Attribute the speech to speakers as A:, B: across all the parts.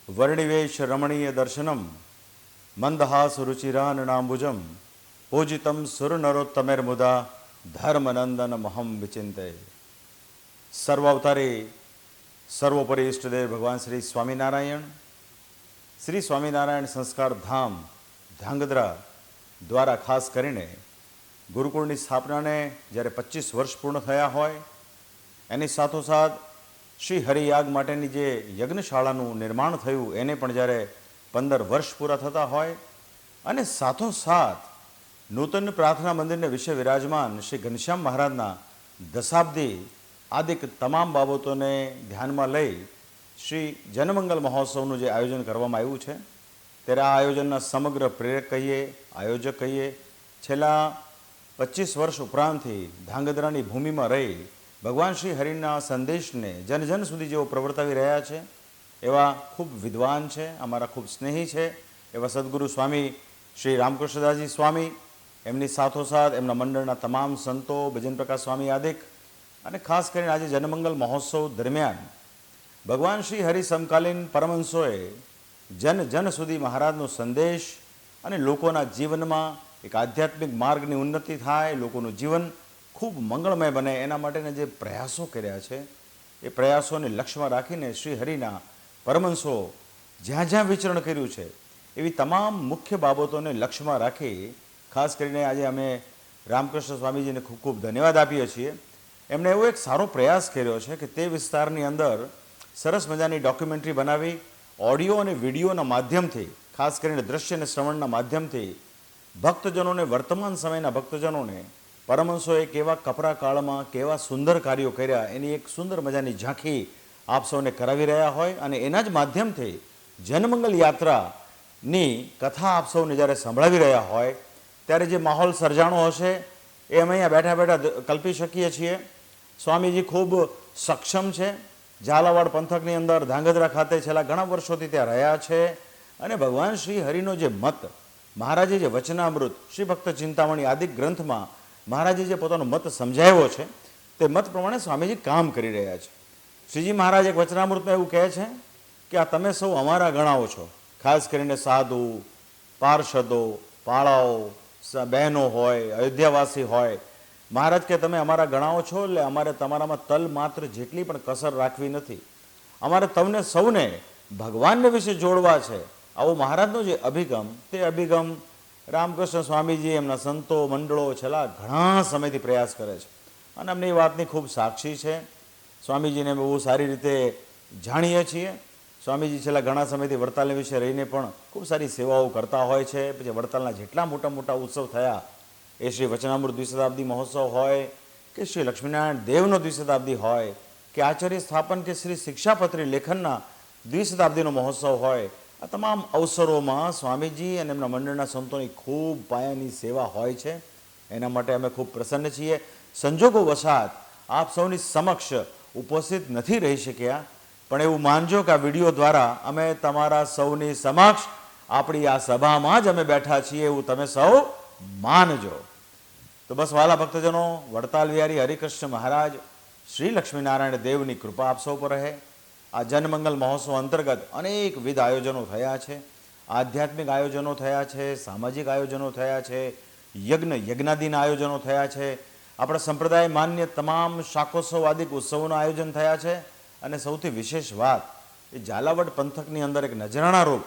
A: વર્ણિવેશ રમણીય દર્શનમ મંદહાસ રુચિરાનનાંબુજમ પૂજિતમ સુરનરોત્તમેર્મુદા ધર્મનંદન મહમ વિચિંતે. સર્વાવતારી સર્વોપરી ઇષ્ટદેવ ભગવાન શ્રી સ્વામિનારાયણ સંસ્કાર ધામ ધ્રાંગધ્રા દ્વારા ખાસ કરીને ગુરુકુળની સ્થાપનાને જ્યારે 25 વર્ષ પૂર્ણ થયા હોય, એની સાથોસાથ શ્રી હરિયાગ માટેની જે યજ્ઞશાળાનું નિર્માણ થયું એને પણ જ્યારે 15 વર્ષ પૂરા થતા હોય, અને સાથોસાથ નૂતન પ્રાર્થના મંદિરને વિશે વિરાજમાન શ્રી ઘનશ્યામ મહારાજના દશાબ્દી આદિક તમામ બાબતોને ધ્યાનમાં લઈ શ્રી જનમંગલ મહોત્સવનું જે આયોજન કરવામાં આવ્યું છે, ત્યારે આ આયોજનના સમગ્ર પ્રેરક કહીએ, આયોજક કહીએ, છેલ્લા 25 વર્ષ ઉપરાંતથી ધ્રાંગધ્રાની ભૂમિમાં રહી ભગવાન શ્રી હરિના સંદેશને જન સુધી જેઓ પ્રવર્તાવી રહ્યા છે એવા ખૂબ વિદ્વાન છે, અમારા ખૂબ સ્નેહી છે એવા સદગુરુ સ્વામી શ્રી રામકૃષ્ણદાસજી સ્વામી, એમની સાથોસાથ એમના મંડળના તમામ સંતો, ભજન પ્રકાશ સ્વામી આદિક, અને ખાસ કરીને આજે જનમંગલ મહોત્સવ દરમિયાન ભગવાન શ્રી હરિ સમકાલીન પરમહંસોએ જન સુધી મહારાજનો સંદેશ અને લોકોના જીવનમાં એક આધ્યાત્મિક માર્ગની ઉન્નતિ થાય, લોકોનું જીવન ખૂબ મંગળમય બને એના માટેના જે પ્રયાસો કર્યા છે એ પ્રયાસોને લક્ષ્યમાં રાખીને શ્રી હરિના પરમહંસો જ્યાં જ્યાં વિચરણ કર્યું છે એવી તમામ મુખ્ય બાબતોને લક્ષ્યમાં રાખી ખાસ કરીને આજે અમે રામકૃષ્ણ સ્વામીજીને ખૂબ ખૂબ ધન્યવાદ આપીએ છીએ. એમણે એવો એક સારો પ્રયાસ કર્યો છે કે તે વિસ્તારની અંદર સરસ મજાની ડોક્યુમેન્ટરી બનાવી ઓડિયો અને વિડીયોના માધ્યમથી, ખાસ કરીને દ્રશ્ય અને શ્રવણના માધ્યમથી ભક્તજનોને, વર્તમાન સમયના ભક્તજનોને પરમહંસોએ કેવા કપરા કાળમાં કેવા સુંદર કાર્યો કર્યા એની એક સુંદર મજાની ઝાંખી આપ સૌને કરાવી રહ્યા હોય, અને એના જ માધ્યમથી જનમંગલ યાત્રાની કથા આપ સૌને જ્યારે સંભળાવી રહ્યા હોય ત્યારે જે માહોલ સર્જાણો હશે એ અમે અહીંયા બેઠા બેઠા કલ્પી શકીએ છીએ. સ્વામીજી ખૂબ સક્ષમ છે. ઝાલાવાડ પંથકની અંદર ધ્રાંગધ્રા ખાતે છેલ્લા ઘણા વર્ષોથી ત્યાં રહ્યા છે, અને ભગવાન શ્રી હરિનો જે મત, મહારાજે જે વચનામૃત, શ્રી ભક્ત ચિંતામણી આદિ ગ્રંથમાં મહારાજે જે પોતાનો મત સમજાવ્યો છે તે મત પ્રમાણે સ્વામીજી કામ કરી રહ્યા છે. શ્રીજી મહારાજ એક વચનામૃતમાં એવું કહે છે કે આ તમે સૌ અમારા ગણાઓ છો, ખાસ કરીને સાધુ, પાર્ષદો, પાળાઓ, બહેનો હોય, અયોધ્યાવાસી હોય. મહારાજ કે તમે અમારા ગણાઓ છો એટલે અમારે તમારામાં તલ માત્ર જેટલી પણ કસર રાખવી નથી, અમારે તમને સૌને ભગવાનને વિશે જોડવા છે. આવો મહારાજનો જે અભિગમ, તે અભિગમ રામકૃષ્ણ સ્વામીજી, એમના સંતો મંડળો છેલ્લા ઘણા સમયથી પ્રયાસ કરે છે, અને અમને એ વાતની ખૂબ સાક્ષી છે. સ્વામીજીને અમે બહુ સારી રીતે જાણીએ છીએ. સ્વામીજી છેલ્લા ઘણા સમયથી વડતાલ વિશે રહીને પણ ખૂબ સારી સેવાઓ કરતા હોય છે. પછી વડતાલના જેટલા મોટા મોટા ઉત્સવ થયા, એ શ્રી વચનામૃત દ્વિશતાબ્દી મહોત્સવ હોય કે શ્રી લક્ષ્મીનારાયણ દેવનો દ્વિશતાબ્દી હોય કે આચાર્ય સ્થાપન કે શ્રી શિક્ષાપત્રી લેખનના દ્વિશતાબ્દીનો મહોત્સવ હોય, આ તમામ અવસરોમાં સ્વામીજી અને એમના મંડળના સંતોની ખૂબ પાયાની સેવા હોય છે. એના માટે અમે ખૂબ પ્રસન્ન છીએ. સંજોગો વસાત આપ સૌની સમક્ષ ઉપસ્થિત નથી રહી શક્યા, પણ એવું માનજો કે આ વિડીયો દ્વારા અમે તમારા સૌની સમક્ષ આપણી આ સભામાં જ અમે બેઠા છીએ એવું તમે સૌ માનજો. તો બસ વાલા ભક્તજનો, વડતાલ વિહારી હરિકૃષ્ણ મહારાજ શ્રી લક્ષ્મીનારાયણ દેવની કૃપા આપ સૌ પર રહે. આ જનમંગલ મહોત્સવ અંતર્ગત અનેકવિધ આયોજનો થયા છે. આધ્યાત્મિક આયોજનો થયા છે, સામાજિક આયોજનો થયા છે, યજ્ઞાદિના આયોજનો થયા છે, આપણા સંપ્રદાય માન્ય તમામ શાકોત્સવ આદિક ઉત્સવોના આયોજન થયા છે. અને સૌથી વિશેષ વાત એ ઝાલાવાડ પંથકની અંદર એક નજરાણા રૂપ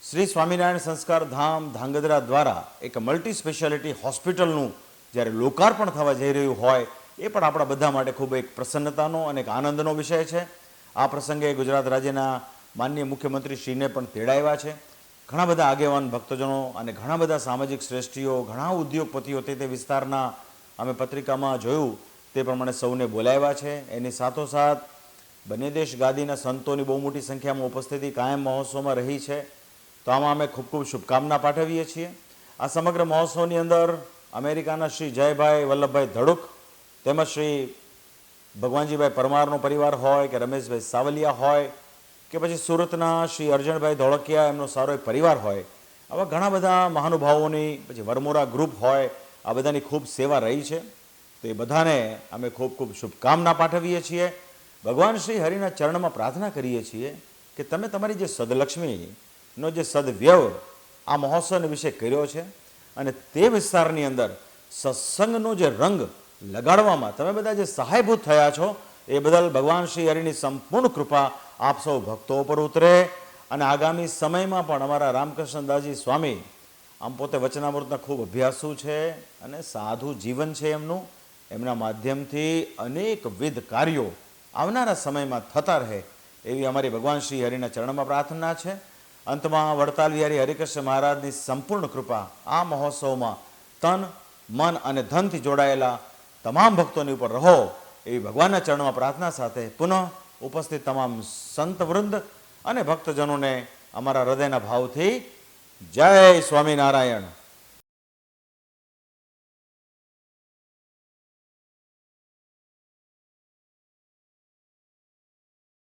A: શ્રી સ્વામિનારાયણ સંસ્કાર ધામ ધ્રાંગધ્રા દ્વારા એક મલ્ટી સ્પેશિયાલિટી હોસ્પિટલનું જ્યારે લોકાર્પણ થવા જઈ રહ્યું હોય, એ પણ આપણા બધા માટે ખૂબ એક પ્રસન્નતાનો અને એક આનંદનો વિષય છે. આ પ્રસંગે ગુજરાત રાજ્યના માનનીય મુખ્યમંત્રી શ્રીને પણ તેડાવ્યા છે. ઘણા બધા આગેવાન ભક્તજનો અને ઘણા બધા સામાજિક શ્રેષ્ઠીઓ, ઘણા ઉદ્યોગપતિઓ તે વિસ્તારના અમે પત્રિકામાં જોયું તે પ્રમાણે સૌને બોલાવ્યા છે. એની સાથોસાથ બંને દેશ ગાદીના સંતોની બહુ મોટી સંખ્યામાં ઉપસ્થિતિ કાયમ મહોત્સવમાં રહી છે. તો આમાં અમે ખૂબ ખૂબ શુભકામના પાઠવીએ છીએ. આ સમગ્ર મહોત્સવની અંદર અમેરિકાના શ્રી જયભાઈ વલ્લભભાઈ ધડુક તેમજ શ્રી ભગવાનજીભાઈ પરમારનો પરિવાર હોય કે રમેશભાઈ સાવલિયા હોય કે પછી સુરતના શ્રી અર્જણભાઈ ધોળકિયા એમનો સારો એક પરિવાર હોય, આવા ઘણા બધા મહાનુભાવોની, પછી વરમોરા ગ્રુપ હોય, આ બધાની ખૂબ સેવા રહી છે. તો એ બધાને અમે ખૂબ ખૂબ શુભકામના પાઠવીએ છીએ. ભગવાન શ્રી હરિના ચરણમાં પ્રાર્થના કરીએ છીએ કે કે તમે તમારી જે સદલક્ષ્મીનો જે સદવ્યવ આ મહોત્સવ વિશે કર્યો છે અને તે વિસ્તારની અંદર સત્સંગનો જે રંગ લગાડવામાં તમે બધા જે સહાયભૂત થયા છો એ બદલ ભગવાન શ્રી હરિની સંપૂર્ણ કૃપા આપ સૌ ભક્તો પર ઉતરે અને આગામી સમયમાં પણ અમારા રામકૃષ્ણદાસજી સ્વામી આમ પોતે વચનામૃતના ખૂબ અભ્યાસુ છે અને સાધુ જીવન છે એમનું, એમના માધ્યમથી અનેકવિધ કાર્યો આવનારા સમયમાં થતા રહે એવી અમારી ભગવાન શ્રી હરિના ચરણમાં પ્રાર્થના છે. અંતમાં વડતાલ વિહારી હરિકૃષ્ણ મહારાજની સંપૂર્ણ કૃપા આ મહોત્સવમાં તન મન અને ધનથી જોડાયેલા તમામ ભક્તોની ઉપર રહો એવી ભગવાનના ચરણમાં પ્રાર્થના સાથે પુનઃ ઉપસ્થિત તમામ સંત વૃંદ અને ભક્તજનોને અમારા હૃદયના ભાવથી જય સ્વામિનારાયણ.